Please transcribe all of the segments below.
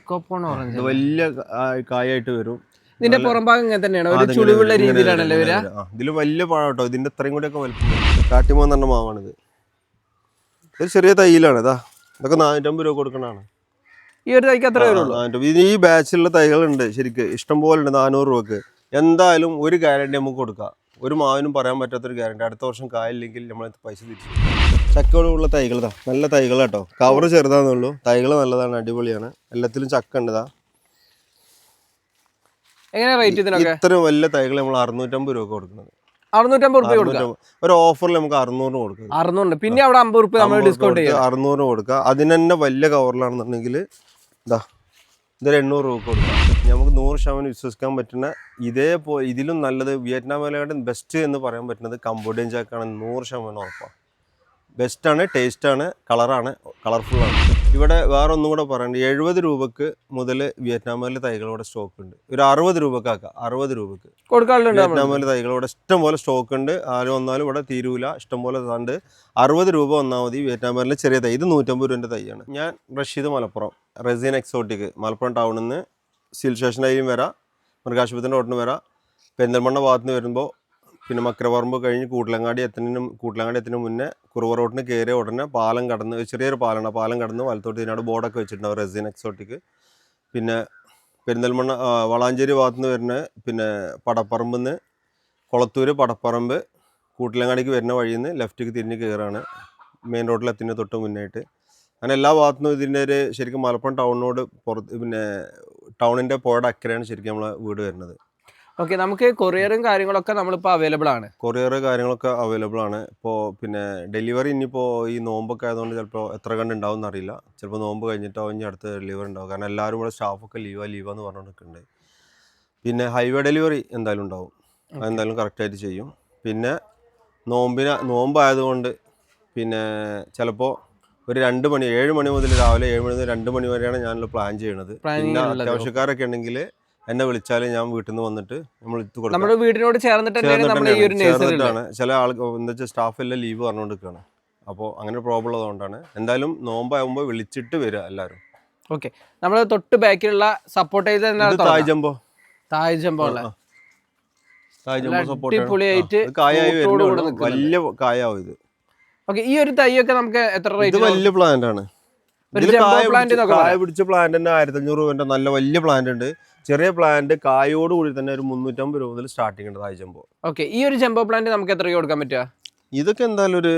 മാസ്കോപ്പോൺ orange വലിയ കായായിട്ട് വരും. ഇതിന്റെ പുറംഭാഗം ഇങ്ങനെ തന്നെയാണ്, ഒരു ചുളിവുള്ള രീതിയിലാണല്ലേ വരിക. ഇതിൽ വലിയ പഴം കേട്ടോ, ഇതിന്റെ ഇത്രയും കൂടി ഒക്കെ വലിപ്പം. കാട്ടിമോൻ പറഞ്ഞ മാവാണിത്. ഇത് ചെറിയ തൈയിലാണ്. ഇതൊക്കെ 450 രൂപ കൊടുക്കണതാണ്. ഈ ഒരു തൈക്ക് അത്ര വരുള്ളൂ. ഈ ബാച്ചിലുള്ള തൈകളുണ്ട് ശരിക്കും ഇഷ്ടം പോലെ ഉണ്ട്. 400 രൂപക്ക് എന്തായാലും ഒരു ഗ്യാരണ്ടി നമുക്ക് കൊടുക്കാം. ഒരു മാവിനും പറയാൻ പറ്റാത്തൊരു ഗ്യാരണ്ടി. അടുത്ത വർഷം കായില്ലെങ്കിൽ നമ്മൾ പൈസ തിരിച്ചു. ചക്കയോടുള്ള തൈകൾ നല്ല തൈകൾ കേട്ടോ. കവർ ചെറുതാണെന്നുള്ളൂ, തൈകൾ നല്ലതാണ്, അടിപൊളിയാണ്. എല്ലാത്തിലും ചക്ക ഉണ്ട്. ഇത്രയും വലിയ തൈകൾ നമ്മൾ 650 രൂപ കൊടുക്കുന്നത്. 650 രൂപ ഒരു ഓഫറിൽ നമുക്ക് 600 കൊടുക്കാം. 600, പിന്നെ അവിടെ 50 രൂപ നമ്മൾ ഡിസ്കൗണ്ട് ചെയ്യാം. 600 കൊടുക്കാം. അതിന് തന്നെ വലിയ കവറിലാണെന്നുണ്ടെങ്കിൽ ഇതൊരു 800 രൂപ കൊടുക്കാം. നമുക്ക് 100% വിശ്വസിക്കാൻ പറ്റുന്ന ഇതിലും നല്ലത് വിയറ്റ്നാം മേലക്കാട്ടും ബെസ്റ്റ് എന്ന് പറയാൻ പറ്റുന്നത് കംബോഡിയൻ ചാക്കാണ്. 100% ഉറപ്പാണ്. ബെസ്റ്റാണ്, ടേസ്റ്റാണ്, കളർഫുള്ളാണ്. ഇവിടെ വേറെ ഒന്നും കൂടെ പറയണ്ട, 70 രൂപക്ക് മുതൽ വിയറ്റ്നാമിലെ തൈകളോടെ സ്റ്റോക്ക് ഉണ്ട്. ഒരു 60 രൂപക്കാക്കാം. 60 രൂപക്ക് വിയറ്റ്നാമിലെ തൈകളോടെ ഇഷ്ടം പോലെ സ്റ്റോക്ക് ഉണ്ട്. ആരും വന്നാലും ഇവിടെ തീരൂല, ഇഷ്ടം പോലെ ഉണ്ട്. 60 രൂപ വന്നാൽ മതി വിയറ്റ്നാമിലെ ചെറിയ തൈ. ഇത് 150 രൂപൻ്റെ തൈയാണ്. ഞാൻ റഷീദ് മലപ്പുറം, റസീൻ എക്സോട്ടിക്, മലപ്പുറം ടൗണിൽ നിന്ന് സിവിൽ സ്റ്റേഷനായും വരാം, മൃഗാശുപത്രിൻ്റെ റോഡിന് വരാം. പെരിന്തൽമണ്ണ ഭാഗത്ത് നിന്ന് വരുമ്പോൾ പിന്നെ മക്കരപ്പറമ്പ് കഴിഞ്ഞ് കൂട്ടിലങ്ങാടി എത്തുന്നതിന് മുന്നേ കുറുവ റോഡിന് കയറിയ ഉടനെ പാലം കടന്ന്, ചെറിയൊരു പാലമാണ്, പാലം കടന്ന് വലത്തോട്ട് ഇതിനോട് ബോർഡൊക്കെ വെച്ചിട്ടുണ്ടാവും റസീൻ എക്സോട്ടിക്. പിന്നെ പെരിന്തൽമണ്ണ വളാഞ്ചേരി ഭാഗത്ത് നിന്ന് വരുന്ന പിന്നെ പടപ്പറമ്പിൽ നിന്ന് കൊളത്തൂർ പടപ്പറമ്പ് കൂട്ടിലങ്ങാടിക്ക് വരുന്ന വഴിയിൽ നിന്ന് ലെഫ്റ്റിക്ക് തിരിഞ്ഞ് കയറാണ്, മെയിൻ റോഡിൽ എത്തുന്ന തൊട്ട് മുന്നായിട്ട്. അങ്ങനെ എല്ലാ ഭാഗത്തുനിന്നും ഇതിൻ്റെ ഒരു ശരിക്കും മലപ്പുറം ടൗണിനോട് പിന്നെ ടൗണിൻ്റെ പുഴയുടെ അക്കരെയാണ് ശരിക്കും നമ്മളെ വീട് വരുന്നത്. ഓക്കെ, നമുക്ക് കൊറിയറും കാര്യങ്ങളൊക്കെ നമ്മളിപ്പോൾ അവൈലബിൾ ആണ്. കാര്യങ്ങളൊക്കെ അവൈലബിൾ ആണ്. ഇപ്പോൾ പിന്നെ ഡെലിവറി ഇനിയിപ്പോൾ ഈ നോമ്പൊക്കെ ആയതുകൊണ്ട് ചിലപ്പോൾ എത്ര കണ്ട് ഉണ്ടാവും എന്നറിയില്ല. ചിലപ്പോൾ നോമ്പ് കഴിഞ്ഞിട്ടോ ഇനി അടുത്ത ഡെലിവറി ഉണ്ടാവും. കാരണം എല്ലാവരും ഇവിടെ സ്റ്റാഫൊക്കെ ലീവാന്ന് പറഞ്ഞുകൊണ്ടിരിക്കുന്നുണ്ട്. പിന്നെ ഹൈവേ ഡെലിവറി എന്തായാലും ഉണ്ടാവും, അതെന്തായാലും കറക്റ്റായിട്ട് ചെയ്യും. പിന്നെ നോമ്പായതുകൊണ്ട് പിന്നെ ചിലപ്പോൾ ഒരു 2 മണി 7 മണി മുതൽ രാവിലെ 7 മണി മുതൽ 2 മണി വരെയാണ് ഞാനിപ്പോൾ പ്ലാൻ ചെയ്യണത്. പിന്നെ അത്യാവശ്യക്കാരൊക്കെ ഉണ്ടെങ്കിൽ എന്നെ വിളിച്ചാൽ ഞാൻ വീട്ടിൽ നിന്ന് വന്നിട്ട് നമ്മൾ ഇത് കൊടുക്കും. നമ്മുടെ വീടിനോട് ചേർന്നിട്ടാണ്. ചില ആൾക്ക് എന്താ വെച്ചാൽ സ്റ്റാഫ് എല്ലാം ലീവ് പറഞ്ഞുകൊണ്ടിരിക്കുകയാണ്. അപ്പോൾ അങ്ങനെ പ്രോബ്ലം ഉള്ളതുകൊണ്ടാണ്. എന്തായാലും നോമ്പാകുമ്പോൾ വിളിച്ചിട്ട് വരിക എല്ലാവരും. ഓക്കെ, നമ്മൾ തൊട്ട് ബാക്കിലുള്ള സപ്പോർട്ട് ചെയ്ത് തായ് ജംബോ സപ്പോർട്ട് കായായി വലിയ കായാവും ഇത്. ഓക്കെ, ഈ ഒരു തൈയൊക്കെ നമുക്ക് എത്ര റേറ്റ്? വലിയ പ്ലാന്റ് ആണ്. കായ പിടിച്ച പ്ലാന്റ് തന്നെ 1500 രൂപ നല്ല വലിയ പ്ലാന്റ് ഉണ്ട്. ചെറിയ പ്ലാന്റ് കായോട് കൂടി തന്നെ ഒരു 350 രൂപ മുതൽ സ്റ്റാർട്ടിംഗ് ഉണ്ട് തായ് ജംബോ. ഓക്കെ, ഈ ഒരു ജംബോ പ്ലാന്റ് നമുക്ക് എത്ര കൊടുക്കാൻ പറ്റുക? ഇതൊക്കെ എന്തായാലും ഒരു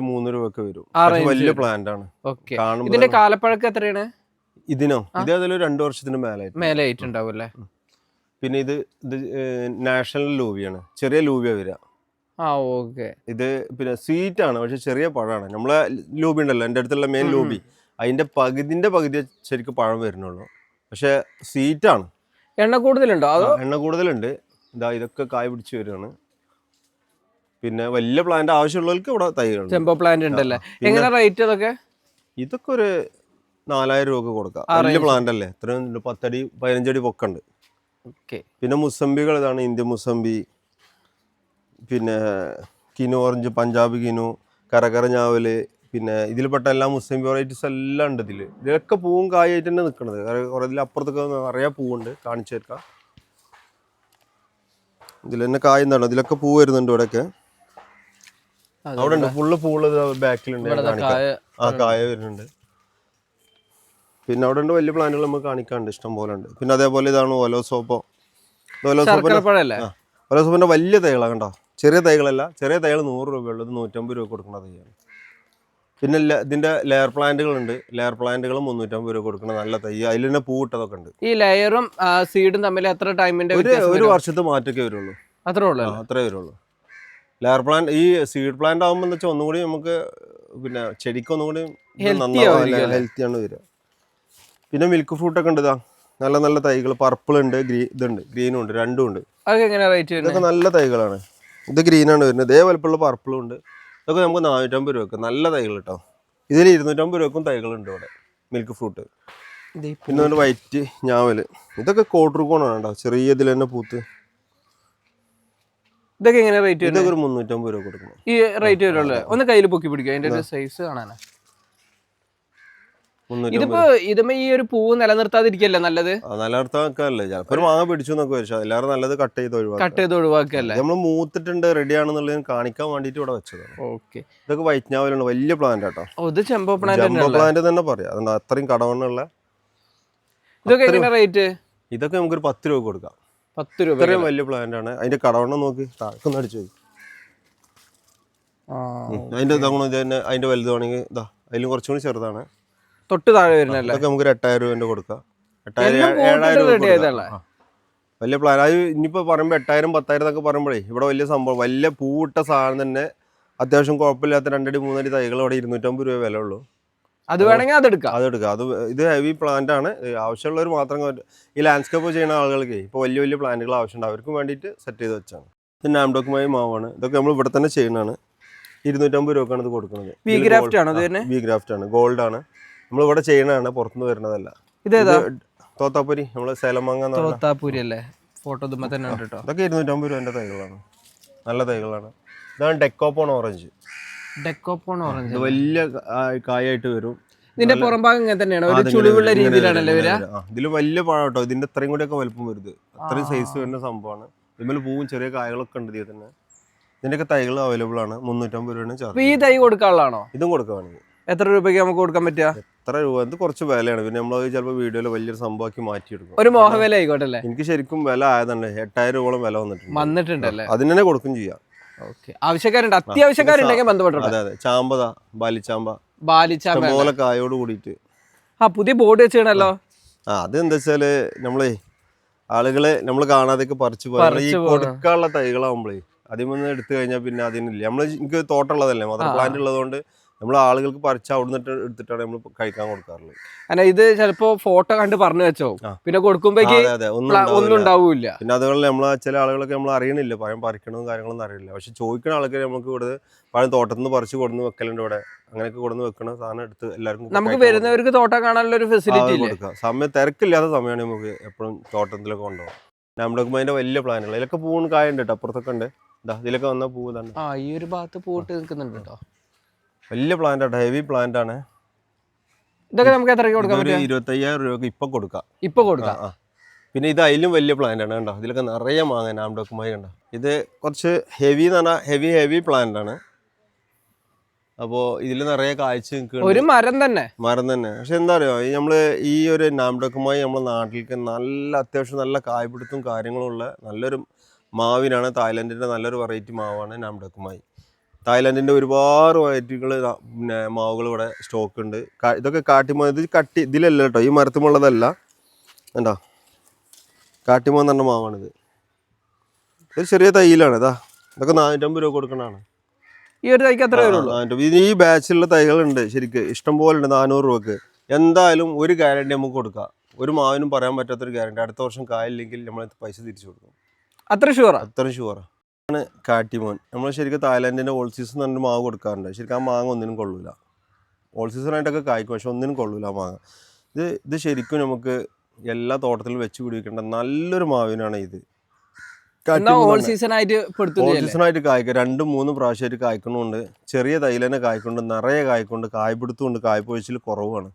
3 രൂപയൊക്കെ വരും. വലിയ പ്ലാന്റ് ആണ്. ഓക്കെ, ഇതിന്റെ കാലപ്പഴക്കം എത്രയാണ്? ഇത് ഏതായാലും 2 വർഷത്തിന് മേലെ ആയിട്ടുണ്ടാവും അല്ലേ? പിന്നെ ഇത് നാഷണൽ ലൂവിയാണ്, ചെറിയ ലൂവിയ വരിക. ഓക്കെ, ഇത് പിന്നെ സ്വീറ്റ് ആണ്, പക്ഷെ ചെറിയ പഴമാണ്. നമ്മളെ ലൂബി ഉണ്ടല്ലോ, എൻ്റെ അടുത്തുള്ള മെയിൻ ലൂബി, അതിന്റെ പകുതി ശരിക്കും പഴം വരുന്നുള്ളൂ, പക്ഷെ സ്വീറ്റ് ആണ്. എണ്ണ കൂടുതലുണ്ടോ? എണ്ണ കൂടുതലുണ്ട്. ഇതൊക്കെ കായ പിടിച്ച് വരികയാണ്. പിന്നെ വലിയ പ്ലാന്റ് ആവശ്യമുള്ളവർക്ക് ഇവിടെ തൈകൾ ജംബോ പ്ലാന്റ് ഉണ്ടല്ലേ. എങ്ങനെ റേറ്റ്? ഇതൊക്കെ ഒരു 4000 രൂപ കൊടുക്കാം. വലിയ പ്ലാന്റ് അല്ലേ, ഇത്രയും 10 അടി 15 അടി പൊക്കുണ്ട്. പിന്നെ മുസംബികൾ ഇതാണ്, ഇന്ത്യൻ മുസംബി, പിന്നെ കിനു ഓറഞ്ച്, പഞ്ചാബ് കിനു, കരകര ഞാവല്, പിന്നെ ഇതിൽപ്പെട്ട എല്ലാ മുസ്ലിം വെറൈറ്റീസ് എല്ലാം ഉണ്ട്. ഇതിലൊക്കെ പൂവും കായായിട്ട് തന്നെ നിൽക്കുന്നത്. കുറേ ഇതിലപ്പുറത്തൊക്കെ നിറയെ പൂവുണ്ട്, കാണിച്ചു തരാം. ഇതിൽ തന്നെ കായ എന്താണ്, ഇതിലൊക്കെ പൂ വരുന്നുണ്ട്. ഇവിടെയൊക്കെ അവിടെ ഉണ്ട്, ഫുള്ള് പൂവുള്ളത് ബാക്കിലുണ്ട്, കായ വരുന്നുണ്ട്. പിന്നെ അവിടെ ഉണ്ട് വലിയ പ്ലാന്റുകൾ നമുക്ക് കാണിക്കാണ്ട് ഇഷ്ടം പോലെ ഉണ്ട്. പിന്നെ അതേപോലെ ഇതാണ് ഒലോസോപ്പോ. ഒലോസോപ്പിന്റെ വലിയ തൈകളാണ് കണ്ടോ, ചെറിയ തൈകളല്ല. ചെറിയ തൈകൾ 100 രൂപയുള്ളത് 150 രൂപ കൊടുക്കുന്ന തൈയാണ്. പിന്നെ ഇതിന്റെ ലെയർ പ്ലാന്റുകളുണ്ട്. ലെയർ പ്ലാന്റുകൾ 350 രൂപ കൊടുക്കുന്ന നല്ല തൈ. അതിൽ തന്നെ പൂവിട്ടതൊക്കെ ഉണ്ട്. ഈ ലെയറും സീഡും തമ്മിൽ എത്ര ടൈമിന്റെ? ഒരു വർഷത്തെ മാറ്റൊക്കെ വരുള്ളൂ. അത്രേ വരുള്ളൂ. ലെയർ പ്ലാന്റ് ഈ സീഡ് പ്ലാന്റ് ആകുമ്പോൾ എന്ന് വെച്ചാൽ ഒന്നും കൂടി നമുക്ക് പിന്നെ ചെടിക്ക് ഒന്നും കൂടി ഹെൽത്തിയാണ് വരിക. പിന്നെ മിൽക്ക് ഫ്രൂട്ടൊക്കെ ഉണ്ട്. നല്ല നല്ല തൈകൾ, പർപ്പിൾ ഉണ്ട്, ഇതുണ്ട്, ഗ്രീനും ഉണ്ട്, രണ്ടും ഉണ്ട്. ഇതൊക്കെ നല്ല തൈകളാണ്. ഇത് ഗ്രീനാണ് വരുന്നത്. ഇതേ വലുപ്പമുള്ള പർപ്പിളും ഉണ്ട്. ഇതൊക്കെ നമുക്ക് 450 രൂപക്ക് നല്ല തൈകൾ കേട്ടോ. ഇതിൽ 250 രൂപക്കും തൈകളുണ്ട് ഇവിടെ, മിൽക്ക് ഫ്രൂട്ട്. പിന്നെ വൈറ്റ് ഞാവല്, ഇതൊക്കെ കോട്ടർകോണാണ് കേട്ടോ, ചെറിയ ഇതിൽ തന്നെ പൂത്ത്. ഇതൊക്കെ എങ്ങനെ റേറ്റ്? ഇതൊക്കെ ഒരു 350 രൂപ കൊടുക്കണം. ഈ റേറ്റ് വരുള്ളൂ. ഒന്ന് കയ്യിൽ പൊക്കി പിടിക്കുക, അതിന്റെ സൈസ് കാണാനാ. ഇതിപ്പോ ഇതുമ്പോ ഈ ഒരു പൂവ് നിലനിർത്താതിരിക്കല്ലേ നല്ലത്? നിലനിർത്താനല്ലേ ചിലപ്പോൾ ഒരു മാങ്ങ പിടിച്ചു എന്നൊക്കെ വെച്ചാൽ എല്ലാവരും നല്ലത് കട്ട് ചെയ്ത് ഒഴിവാക്കല്ലേ? നമ്മൾ മൂത്തിട്ടുണ്ട് റെഡി ആണെന്നുള്ളത് കാണിക്കാൻ വേണ്ടിട്ട് ഇവിടെ വെച്ചതാണ്. ഓക്കെ. ഇതൊക്കെ വൈറ്റ് ഞാവലാണ്, വലിയ പ്ലാന്റ് കേട്ടോ. ഇത് ചെമ്പോ പ്ലാന്റ് തന്നെ പറയാം. അതുകൊണ്ട് അത്രയും കടവണ്ണുള്ള. ഇതൊക്കെ എങ്ങനെ റേറ്റ്? ഇതൊക്കെ നമുക്കൊരു 10 രൂപ കൊടുക്കാം. 10 രൂപ. ഇത്രയും വലിയ പ്ലാന്റ് ആണ്. അതിന്റെ കടവണ്ണം നോക്കി താഴെക്കൊന്ന് അടിച്ചു പോയി. അതിന്റെ ഇതാകണം ഇത് തന്നെ. അതിന്റെ വലുതാണെങ്കിൽ ഇതാ അതിലും കുറച്ചുകൂടി ചെറുതാണ്. തൊട്ട് താഴെ വരുന്നല്ലേ? അതൊക്കെ നമുക്ക് 8000 രൂപ കൊടുക്കാം. 7,000 രൂപ. വലിയ പ്ലാൻ. അത് ഇനിയിപ്പോ പറയുമ്പോ 8,000 10,000 എന്നൊക്കെ പറയുമ്പോഴേ ഇവിടെ വലിയ സംഭവം, വലിയ പൂവിട്ട സാധനം തന്നെ അത്യാവശ്യം കുഴപ്പമില്ലാത്ത 2 അടി 3 അടി തൈകൾ അവിടെ 250 രൂപ വില ഉള്ളൂ. അത് വേണമെങ്കിൽ അതെടുക്കാം. ഇത് ഹെവി പ്ലാന്റ് ആണ്. ആവശ്യമുള്ളവർ മാത്രം ഈ ലാൻഡ്സ്കേപ്പ് ചെയ്യുന്ന ആളുകൾക്ക് ഇപ്പോൾ വലിയ വലിയ പ്ലാന്റുകൾ ആവശ്യമുണ്ട്. അവർക്ക് വേണ്ടിയിട്ട് സെറ്റ് ചെയ്ത് വെച്ചാണ്. ഇത് നാംഡോക്കുമായി മാവാണ്. ഇതൊക്കെ നമ്മൾ ഇവിടെ തന്നെ ചെയ്യുന്നതാണ്. 250 രൂപക്കാണ് ഇത് കൊടുക്കുന്നത്. വി ഗ്രാഫ്റ്റ് ആണ്, ഗോൾഡ് ആണ്. നമ്മൾ ഇവിടെ ചെയ്യുന്നതാണ്, പുറത്തുനിന്ന് വരുന്നതല്ല. ഇതേതാ? തോത്താപ്പൂരി, നമ്മള് സേലമാങ്ങ. തോത്താപ്പൂരി അല്ലേ? ഫോട്ടോ തന്നെ ഉണ്ട് കേട്ടോ. ഇതൊക്കെ 250 രൂപ തൈകളാണ്, നല്ല തൈകളാണ്. ഇതാണ് ഡെക്കോപ്പോൺ ഓറഞ്ച്. ഇത് വലിയ കായായിട്ട് വരും. ഇതിന്റെ പുറം ഭാഗം ഇങ്ങനെ തന്നെയാണ്, ഒരു ചുളിവുള്ള രീതിയിലാണല്ലേ വരിക? ഇതില് വലിയ പഴം കേട്ടോ. ഇതിന്റെ ഇത്രയും കൂടി ഒക്കെ വലുപ്പം വരുന്നത്, അത്രയും സൈസ് വരുന്ന സംഭവമാണ്. ഇതിൽ പൂവും ചെറിയ കായകളൊക്കെ ഉണ്ട്. ഇതിൽ തന്നെ ഇതിന്റെയൊക്കെ തൈകൾ അവൈലബിൾ ആണ്. 350 രൂപയാണ് ചാർജ്. ഈ തൈ കൊടുക്കാനുള്ളതാണോ? ഇതും കൊടുക്കുകയാണെങ്കിൽ എത്ര രൂപയ്ക്ക് നമുക്ക് കൊടുക്കാൻ പറ്റുക? എത്ര രൂപ? ഇത് കുറച്ച് വിലയാണ്. പിന്നെ നമ്മൾ ചിലപ്പോൾ വീഡിയോയിൽ വലിയൊരു സംഭവമാക്കി മാറ്റിയെടുക്കും. ഒരു മോഹവില ആയിക്കോട്ടെ അല്ലേ? എനിക്ക് ശരിക്കും വില ആയതുണ്ട്. 8,000 രൂപയോളം വില വന്നിട്ടുണ്ടല്ലേ? അതിന് തന്നെ കൊടുക്കും ചെയ്യാം. ആവശ്യക്കാരുണ്ട്, അത്യാവശ്യക്കാരുണ്ടെങ്കിൽ ബന്ധപ്പെട്ടു. അതെ, ചാമ്പതാ, ബാലിച്ചാമ്പ പോലെ കായോട് കൂടിയിട്ട്. പുതിയ ബോർഡ് വെച്ചാണല്ലോ. അതെന്താ വെച്ചാല് നമ്മളെ ആളുകളെ നമ്മൾ കാണാതെയൊക്കെ പറിച്ചു പോയി. ഈ കൊടുക്കാനുള്ള തൈകളാവുമ്പളേ അതിമൊന്ന് എടുത്തു കഴിഞ്ഞാൽ പിന്നെ അതിനില്ല. എനിക്ക് തോട്ടമുള്ളതല്ലേ, മദർ പ്ലാന്റ് ഉള്ളതുകൊണ്ട് നമ്മൾ ആളുകൾക്ക് പറിച്ച് അവിടെ എടുത്തിട്ടാണ് നമ്മൾ കഴിക്കാൻ കൊടുക്കാറുള്ളത്. ഇത് ചിലപ്പോ ഫോട്ടോ കണ്ട് പറഞ്ഞു വെച്ചോ, പിന്നെ കൊടുക്കുമ്പോഴേക്ക് ഒന്നും ഉണ്ടാവൂല. പിന്നെ അതുപോലെ ചില ആളുകളൊക്കെ നമ്മൾ അറിയണില്ല പഴം പറിക്കണമെന്നും കാര്യങ്ങളൊന്നും അറിയില്ല. പക്ഷെ ചോദിക്കുന്ന ആൾക്കാർ നമുക്ക് ഇവിടെ പഴം തോട്ടത്തിൽ നിന്ന് പറിച്ച് കൊടുന്ന് വെക്കലുണ്ട്. ഇവിടെ അങ്ങനെയൊക്കെ കൊടുന്ന് വെക്കണ സാധനം എടുത്ത് എല്ലാവർക്കും നമുക്ക് വരുന്നവർക്ക് തോട്ടം കാണാനുള്ള ഒരു ഫെസിലിറ്റി കൊടുക്കാം. സമയം തിരക്കില്ലാത്ത സമയമാണ് നമുക്ക് എപ്പോഴും തോട്ടത്തിലൊക്കെ കൊണ്ടുപോകാം. നമ്മുടെ അതിന്റെ വലിയ പ്ലാനുകൾ ഇതിലൊക്കെ പൂവും കായുണ്ട് കേട്ടോ. അപ്പുറത്തൊക്കെ ഉണ്ട്. ഇതിലൊക്കെ വന്ന പൂവ് തന്നെ. ഈ ഒരു ഭാഗത്ത് പൂവിട്ട് നിൽക്കുന്നുണ്ട് കേട്ടോ. വലിയ പ്ലാന്റ് ആട്ടോ, ഹെവി പ്ലാന്റ് ആണ്. ഇതൊക്കെ നമുക്ക് എത്രയ്ക്ക് കൊടുക്കാം? 25,000 രൂപക്ക് ഇപ്പൊ കൊടുക്കാം. പിന്നെ ഇത് അതിലും വലിയ പ്ലാന്റ് ആണ് കണ്ടോ. ഇതിലൊക്കെ നിറയെ മാങ്ങ നാംഡോക്കുമായി കണ്ടോ. ഇത് കുറച്ച് ഹെവി എന്ന് പറഞ്ഞാൽ ഹെവി പ്ലാന്റ് ആണ്. അപ്പോൾ ഇതിൽ നിറയെ കായ്ച്ച് നിൽക്കുന്ന ഒരു മരം തന്നെ. പക്ഷെ എന്താ പറയുക, നമ്മള് ഈ ഒരു നാംഡോക്കുമായി നമ്മുടെ നാട്ടിലേക്ക് നല്ല അത്യാവശ്യം നല്ല കായ്പിടുത്തും കാര്യങ്ങളും ഉള്ള നല്ലൊരു മാവിനാണ്. തായ്ലൻഡിന്റെ നല്ലൊരു വെറൈറ്റി മാവാണ് നാംഡോക്കുമായി. തായ്ലൻഡിന്റെ ഒരുപാട് വെറൈറ്റികൾ പിന്നെ മാവുകൾ ഇവിടെ സ്റ്റോക്ക് ഉണ്ട്. ഇതൊക്കെ കാട്ടിമോ, ഇത് ഇതിലല്ല കേട്ടോ, ഈ മരത്തുമുള്ളതല്ല. എന്താ കാട്ടിമോ എന്ന് പറഞ്ഞ മാവാണിത്. ഇത് ചെറിയ തൈയിലാണ്. ഇതൊക്കെ 450 രൂപ കൊടുക്കണതാണ്. ഈ ഒരു തൈക്ക് എത്ര വരുള്ളൂ? ഈ ബാച്ചിലുള്ള തൈകളുണ്ട് ശരിക്കും ഇഷ്ടം പോലെ ഉണ്ട്. 400 രൂപക്ക് എന്തായാലും ഒരു ഗ്യാരണ്ടി നമുക്ക് കൊടുക്കാം. ഒരു മാവിനും പറയാൻ പറ്റാത്തൊരു ഗ്യാരണ്ടി. അടുത്ത വർഷം കായില്ലെങ്കിൽ നമ്മൾ പൈസ തിരിച്ചു കൊടുക്കും. അത്ര ഷുവറാണ്. ആണ് കാട്ടിമോൻ. നമ്മൾ ശരിക്കും തായ്ലാൻഡിന്റെ ഓൾ സീസൺ തന്നെ മാവ് കൊടുക്കാറുണ്ട്. ശരിക്കും ആ മാങ്ങ ഒന്നിനും കൊള്ളൂല. ഓൾ സീസണായിട്ടൊക്കെ കായ്ക്കും, പക്ഷെ ഒന്നിനും കൊള്ളൂല ആ മാങ്ങ. ഇത് ശരിക്കും നമുക്ക് എല്ലാ തോട്ടത്തിലും വെച്ച് പിടിക്കേണ്ട നല്ലൊരു മാവിനാണ് ഇത്. ഓൾ സീസണായിട്ട് കായ്ക്കുക. 2-3 പ്രാവശ്യമായിട്ട് കായ്ക്കണമുണ്ട്. ചെറിയ തൈലന്നെ കായ്ക്കൊണ്ട്, നിറയെ കായ്ക്കൊണ്ട്, കായ്പിടുത്തമുണ്ട്. കായ്പൊഴിച്ചിൽ കുറവാണ്.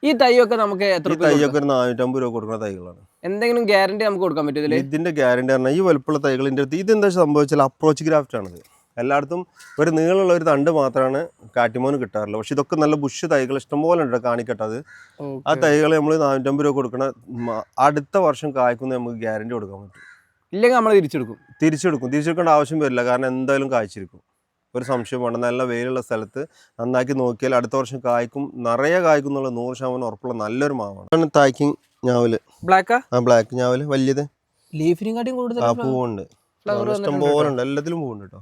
ഈ തൈയൊക്കെ നമുക്ക് തൈയൊക്കെ 450 രൂപ കൊടുക്കുന്ന തൈകളാണ്. എന്തെങ്കിലും ഗ്യാരണ്ടി നമുക്ക് കൊടുക്കാൻ പറ്റില്ല? ഇതിന്റെ ഗ്യാരണ്ടി പറഞ്ഞാൽ ഈ വലുപ്പമുള്ള തൈകളിന്റെ അടുത്ത് ഇതെന്താ സംഭവിച്ചാൽ അപ്രോച്ച് ഗ്രാഫ്റ്റ് ആണിത്. എല്ലായിടത്തും ഒരു നീളമുള്ള ഒരു തണ്ട് മാത്രമാണ് കാട്ടിമോന് കിട്ടാറുള്ളത്. പക്ഷെ ഇതൊക്കെ നല്ല ബുഷ് തൈകൾ ഇഷ്ടംപോലെ ഉണ്ട്. കാണിക്കട്ടത് ആ തൈകൾ നമ്മൾ 450 രൂപ കൊടുക്കണ അടുത്ത വർഷം കായ്ക്കുന്ന നമുക്ക് ഗ്യാരണ്ടി കൊടുക്കാൻ പറ്റും. ഇല്ലെങ്കിൽ നമ്മൾ തിരിച്ചെടുക്കേണ്ട ആവശ്യം വരില്ല. കാരണം എന്തായാലും കായ്ച്ചിരിക്കും. ഒരു സംശയം വേണ്ട. നല്ല വെയിലുള്ള സ്ഥലത്ത് നന്നാക്കി നോക്കിയാൽ അടുത്ത വർഷം കായ്ക്കും, നിറയെ കായ്ക്കും എന്നുള്ള 100% ഉറപ്പുള്ള നല്ലൊരു മാവാണ്. തായ്ക്കിങ് ഞാവല്, ബ്ലാക്ക് ഞാവല് വലിയത്. പൂവുണ്ട്, ഇഷ്ടംപോലെ ഉണ്ട്. എല്ലാത്തിലും പൂവുണ്ട് കേട്ടോ.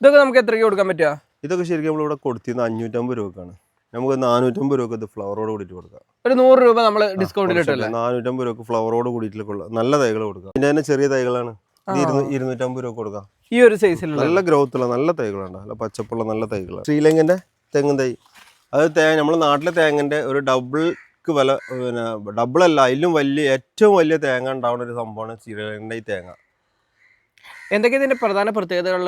ഇതൊക്കെ നമുക്ക് എത്രയ്ക്ക് കൊടുക്കാൻ പറ്റുക? ഇതൊക്കെ ശരിക്കും നമ്മളിവിടെ കൊടുത്തിരുന്നത് 550 രൂപക്കാണ്. നമുക്ക് 450 രൂപക്ക് ഇത് ഫ്ലവറോട് കൂടിയിട്ട് കൊടുക്കാം. ഒരു 100 രൂപ നമ്മൾ ഡിസ്കൗണ്ടിൽ 450 രൂപക്ക് ഫ്ലവറോട് കൂടിയിട്ടുള്ള നല്ല തൈകൾ കൊടുക്കാം. ഇതിന്റെ തന്നെ ചെറിയ തൈകളാണ്. 250 രൂപ കൊടുക്കാം. ഈ ഒരു സൈസിൽ നല്ല ഗ്രോത്ത് ഉള്ള നല്ല തൈകളുണ്ട്. നല്ല പച്ചപ്പുള്ള നല്ല തൈകളാണ്. ശ്രീലങ്കന്റെ തെങ്ങും തൈ. അത് നമ്മുടെ നാട്ടിലെ തേങ്ങന്റെ ഒരു ഡബിൾക്ക് വില, പിന്നെ ഡബിൾ അല്ല, അതിലും ഏറ്റവും വലിയ തേങ്ങ ഉണ്ടാവുന്ന ഒരു സംഭവമാണ് ശ്രീലങ്കന്റെ ഈ തേങ്ങ. എന്തൊക്കെയാ ഇതിന്റെ പ്രധാന പ്രത്യേകതകൾ?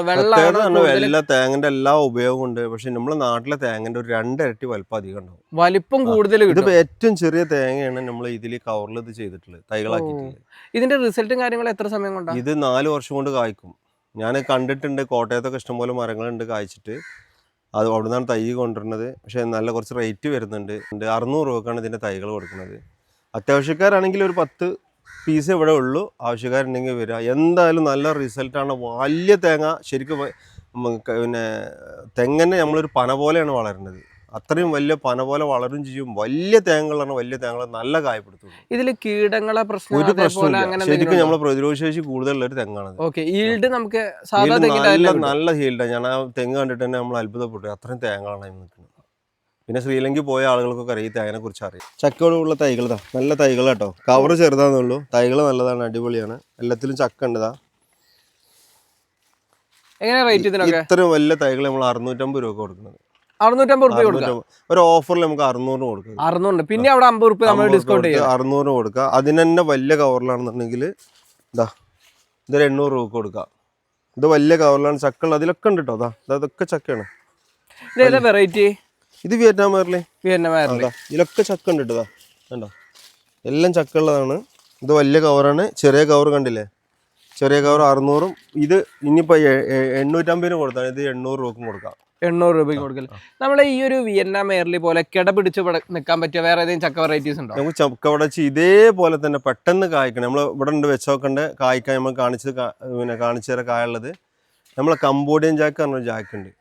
എല്ലാ തേങ്ങന്റെ എല്ലാ ഉപയോഗം ഉണ്ട്. പക്ഷെ നമ്മളെ നാട്ടിലെ തേങ്ങന്റെ ഒരു 2 ഇരട്ടി വലിപ്പം അധികം ഉണ്ടാവും. വലിപ്പം കൂടുതൽ കിട്ടും. ഇതിപ്പോ ഏറ്റവും ചെറിയ തേങ്ങയാണ് നമ്മൾ ഇതിൽ കവറിൽ ഇത് ചെയ്തിട്ടുള്ളത്, തൈകളാക്കിയിട്ടുള്ളത്. ഇതിന്റെ റിസൾട്ടും കാര്യങ്ങളും എത്ര സമയം കൊണ്ടാണ്? ഇത് 4 വർഷം കൊണ്ട് കായ്ക്കും. ഞാൻ കണ്ടിട്ടുണ്ട്, കോട്ടയത്തൊക്കെ ഇഷ്ടംപോലെ മരങ്ങളുണ്ട് കായ്ച്ചിട്ട്. അത് അവിടെ നിന്നാണ് തൈ കൊണ്ടുവരുന്നത്. പക്ഷെ നല്ല കുറച്ച് റേറ്റ് വരുന്നുണ്ട്. 600 രൂപക്കാണ് ഇതിന്റെ തൈകൾ കൊടുക്കുന്നത്. അത്യാവശ്യക്കാരാണെങ്കിൽ ഒരു 10 പീസ് ഇവിടെ ഉള്ളൂ. ആവശ്യക്കാരുണ്ടെങ്കിൽ വരിക. എന്തായാലും നല്ല റിസൾട്ടാണ്. വലിയ തേങ്ങ ശരിക്കും പിന്നെ തെങ്ങന്നെ നമ്മളൊരു പന പോലെയാണ് വളരുന്നത്. അത്രയും വലിയ പന പോലെ വളരും ചെയ്യും. വലിയ തേങ്ങകളാണ്, വലിയ തേങ്ങകൾ നല്ല കായപ്പെടുത്തും. ഇതിൽ കീടങ്ങളെ പ്രശ്നം ഒരു പ്രശ്നമില്ല. ശരിക്കും നമ്മളെ പ്രതിരോധശേഷി കൂടുതലുള്ള ഒരു തെങ്ങാണ്. നമുക്ക് നല്ല ഹീൽഡാണ്. ഞാൻ ആ തെങ്ങ് കണ്ടിട്ട് തന്നെ നമ്മൾ അത്ഭുതപ്പെട്ടു. അത്രയും തേങ്ങകളാണ് അതിന് നിൽക്കുന്നത്. പിന്നെ ശ്രീലങ്കയിൽ പോയ ആളുകൾക്കൊക്കെ അറിയാം ഈ തേങ്ങനെ കുറിച്ച് അറിയാം. ചക്കയോടുള്ള തൈകൾ നല്ല തൈകൾ കേട്ടോ. കവർ ചെറുതാന്നുള്ളൂ, തൈകൾ നല്ലതാണ്, അടിപൊളിയാണ്. എല്ലാത്തിലും ചക്ക ഉണ്ട്. ഇത്രയും വലിയ തൈകൾ നമ്മൾ 650 രൂപ കൊടുക്കുന്നത്. 650 രൂപ ഒരു ഓഫറിൽ നമുക്ക് 600 കൊടുക്കുക. 600, പിന്നെ അവിടെ 50 രൂപ നമ്മൾ ഡിസ്കൗണ്ട് ചെയ്യും. 600 കൊടുക്കുക. അതിന് തന്നെ വലിയ കവറിലാണെന്നുണ്ടെങ്കിൽ ഇത് 800 രൂപ കൊടുക്കുക. ഇത് വലിയ കവറിലാണ്. ചക്കൾ അതിലൊക്കെ ഉണ്ട് കേട്ടോ. അതൊക്കെ ചക്കയാണ്. വെറൈറ്റി ഇത് വിയറ്റ്നാം മേർലി. ഇതിലൊക്കെ ചക്ക ഉണ്ട് കേട്ടോ. കണ്ടോ, എല്ലാം ചക്ക ഉള്ളതാണ്. ഇത് വലിയ കവറാണ്. ചെറിയ കവർ കണ്ടില്ലേ, ചെറിയ കവർ 600. ഇത് ഇനിയിപ്പോൾ 850 കൊടുത്താൽ ഇത് 800 രൂപക്കും കൊടുക്കാം. 800 രൂപയ്ക്ക് കൊടുക്കല്. നമ്മളെ ഈ ഒരു വിയറ്റ്നാം മേർലി പോലെ കിട പിടിച്ച് നിൽക്കാൻ പറ്റിയ വേറെ ഏതെങ്കിലും ചക്ക വെറൈറ്റീസ് ഉണ്ടോ? നമുക്ക് ചക്ക വടച്ച് ഇതേപോലെ തന്നെ പെട്ടെന്ന് കായ്ക്കണം. നമ്മൾ ഇവിടെ ഉണ്ട് വെച്ചോക്കണ്ട് കായ്ക്കാൻ. നമ്മൾ കാണിച്ചു തരാം കായുള്ളത്. നമ്മളെ കംബോഡിയൻ ജാക്ക് പറഞ്ഞൊരു ജാക്കുണ്ട്,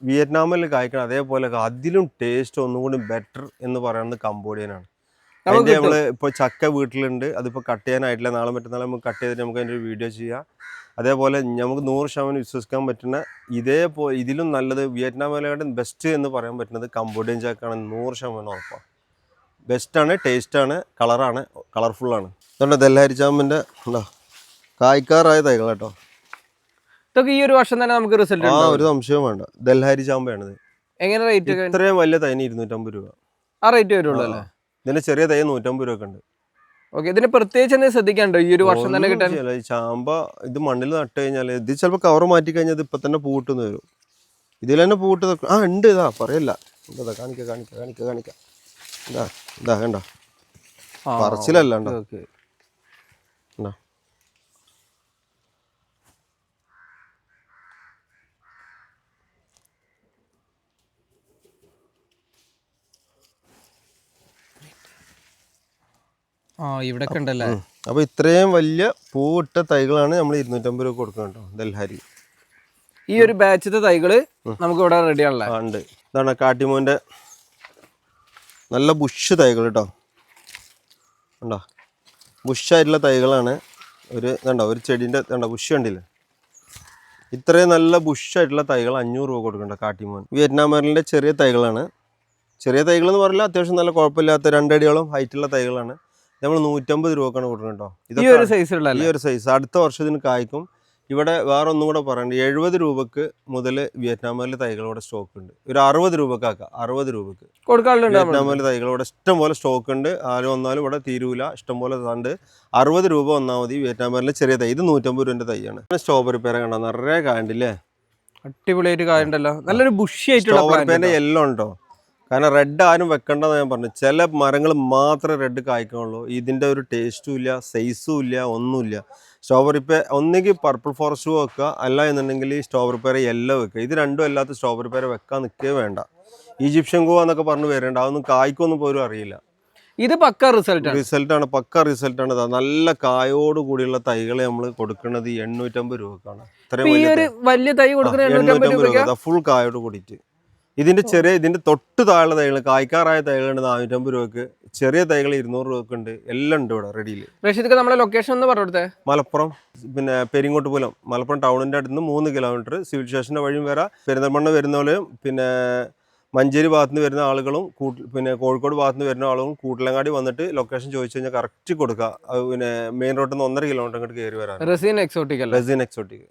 വിയറ്റ്നാമിൽ കായ്ക്കണം. അതേപോലെ അതിലും ടേസ്റ്റ് ഒന്നും കൂടി ബെറ്റർ എന്ന് പറയുന്നത് കംബോഡിയനാണ്. അതിൻ്റെ നമ്മൾ ഇപ്പോൾ ചക്ക വീട്ടിലുണ്ട്. അതിപ്പോൾ കട്ട് ചെയ്യാനായിട്ടില്ല. നാളെ മറ്റന്നാൾ നമുക്ക് കട്ട് ചെയ്തിട്ട് നമുക്ക് അതിൻ്റെ ഒരു വീഡിയോ ചെയ്യാം. അതേപോലെ നമുക്ക് 100% വിശ്വസിക്കാൻ പറ്റുന്ന ഇതിലും നല്ലത് വിയറ്റ്നാമിനെക്കാട്ടും ബെസ്റ്റ് എന്ന് പറയാൻ പറ്റുന്നത് കംബോഡിയൻ ജാക്കാണ്. 100% ഉറപ്പാണ്. ബെസ്റ്റാണ്, ടേസ്റ്റാണ്, കളറാണ്, കളർഫുള്ളാണ്. അതുകൊണ്ട് ദൽഹാരി ചാമ്പിൻ്റെ കായ്ക്കാറായ തൈകൾ കേട്ടോ. ഇതൊക്കെ ഈ ഒരു വർഷം തന്നെ നമുക്ക് റിസൾട്ട് ഒരു സംശയവും വേണ്ട. ദൽഹാരി ചാമ്പയാണിത്. എങ്ങനെ റേറ്റ്? ഇത്രയും വലിയ തൈന് 250 രൂപ ആ റേറ്റ് വരുള്ളൂ അല്ലേ? ഇതിന്റെ ചെറിയ തൈ 150 രൂപ ഉണ്ട്. ഇതിന് പ്രത്യേകിച്ച് എന്തെങ്കിലും ശ്രദ്ധിക്കാണ്ടോ ഈ ഒരു വർഷം തന്നെ കിട്ടാൻ? ഈ ചാമ്പ ഇത് മണ്ണിൽ നട്ട് കഴിഞ്ഞാൽ ഇത് ചിലപ്പോൾ കവർ മാറ്റി കഴിഞ്ഞാൽ ഇത് ഇപ്പൊ തന്നെ പൂട്ടെന്ന് വരും. ഇതിൽ തന്നെ പൂട്ട് ഉണ്ട്. ഇതാ പറയല്ല, കാണിക്ക ഇതാ കണ്ടോ, പറച്ചിലല്ല ഉണ്ടോ. ഇവിടെ ഉണ്ടല്ലേ. അപ്പൊ ഇത്രയും വലിയ പൂവിട്ട തൈകളാണ് നമ്മൾ 250 രൂപ കൊടുക്കുന്നത് കേട്ടോ. ദൽഹാരി ഈ ഒരു ബാച്ചിത്തെ തൈകള് നമുക്ക് ഇവിടെ റെഡി ആണല്ലോ. ഉണ്ട്. ഇതാണ് കാട്ടിമോന്റെ നല്ല ബുഷ് തൈകൾ കേട്ടോ. ഉണ്ടോ, ബുഷായിട്ടുള്ള തൈകളാണ്. ഒരു ചെടീൻ്റെ ബുഷ് കണ്ടില്ലേ. ഇത്രയും നല്ല ബുഷായിട്ടുള്ള തൈകൾ 500 രൂപ കൊടുക്കണ്ട കാട്ടിമോൻ. വിയറ്റ്നാം മെർലിൻ്റെ ചെറിയ തൈകളാണ്. ചെറിയ തൈകൾ എന്ന് പറഞ്ഞാൽ അത്യാവശ്യം നല്ല കുഴപ്പമില്ലാത്ത 2 അടിയോളം ഹൈറ്റുള്ള തൈകളാണ്. നമ്മൾ 150 രൂപക്കാണ് കൊടുക്കുന്നത് കേട്ടോ. ഈ ഒരു സൈസ് അടുത്ത വർഷത്തിന് കായ്ക്കും. ഇവിടെ വേറെ ഒന്നും കൂടെ പറയണ്ട, 70 രൂപക്ക് മുതൽ വിയറ്റ്നാമിലെ തൈകളോടെ സ്റ്റോക്ക് ഉണ്ട്. ഒരു 60 രൂപക്കാക്കാം. 60 രൂപക്ക് വിയറ്റ്നാമിലെ തൈകളോടെ ഇഷ്ടംപോലെ സ്റ്റോക്ക് ഉണ്ട്. ആരും വന്നാലും ഇവിടെ തീരൂല, ഇഷ്ടംപോലെ ഉണ്ട്. 60 രൂപ വന്നാൽ മതി. വിയറ്റ്നാമിലെ ചെറിയ തൈ. ഇത് 150 രൂപൻ്റെ തൈയാണ്. സ്ട്രോബെറി പേര കണ്ടോ, നിറയെ കായണ്ടില്ലേ, അടിപൊളിയായിട്ട് കായുണ്ടല്ലോ. നല്ലൊരു ബുഷി ആയിട്ടുള്ള സ്ട്രോബെറി പേരൻ്റെ എല്ലാം ഉണ്ടോ. കാരണം റെഡ് ആരും വെക്കേണ്ടതെന്ന് ഞാൻ പറഞ്ഞു. ചില മരങ്ങൾ മാത്രമേ റെഡ് കായ്ക്കുള്ളൂ. ഇതിൻ്റെ ഒരു ടേസ്റ്റും ഇല്ല, സൈസും ഇല്ല, ഒന്നുമില്ല. സ്ട്രോബെറി പേ ഒന്നുകിൽ പർപ്പിൾ ഫോറസ്റ്റ് വെക്കുക, അല്ല എന്നുണ്ടെങ്കിൽ ഈ സ്ട്രോബെറി പേര യെല്ലോ വെക്കുക. ഇത് രണ്ടും അല്ലാത്ത സ്ട്രോബെറി പേര വെക്കാൻ നിൽക്കേ വേണ്ട. ഈജിപ്ഷ്യൻ ഗോവ എന്നൊക്കെ പറഞ്ഞ് വരേണ്ട, അതൊന്നും കായ്ക്കൊന്നും പോലും അറിയില്ല. ഇത് പക്ക റിസൾട്ടാണ്, പക്ക റിസൾട്ടാണ്. നല്ല കായോട് കൂടിയുള്ള തൈകൾ നമ്മൾ കൊടുക്കുന്നത് 850 രൂപക്കാണ്. വലിയ തൈ 850 രൂപ ഫുൾ കായോട് കൂടിയിട്ട്. ഇതിന്റെ തൊട്ട് താഴെ തൈകൾ, കായ്ക്കാറായ തൈകളുണ്ട് 450 രൂപക്ക്. ചെറിയ തൈകൾ 200 രൂപക്ക് ഉണ്ട്. എല്ലാം ഉണ്ട് ഇവിടെ റെഡിയിൽ. നമ്മളെ ലൊക്കേഷൻ ഒന്ന് പറഞ്ഞോട്ടെ. മലപ്പുറം പെരിങ്ങോട്ടുപുലം, മലപ്പുറം ടൗണിന്റെ അടുത്ത് 3 കിലോമീറ്റർ. സിവിൽ സ്റ്റേഷന്റെ വഴിയും വരാം. പെരിന്തൽമണ്ണ വരുന്നവരും മഞ്ചേരി ഭാഗത്ത് നിന്ന് വരുന്ന ആളുകളും കോഴിക്കോട് ഭാഗത്ത് നിന്ന് വരുന്ന ആളുകളും കൂട്ടിലങ്ങാടി വന്നിട്ട് ലൊക്കേഷൻ ചോദിച്ചു കഴിഞ്ഞാൽ കറക്റ്റ് കൊടുക്കുക. മെയിൻ റോഡിൽ നിന്ന് 1.5 കിലോമീറ്റർ അങ്ങോട്ട് കയറി വരാം. Resin exotic.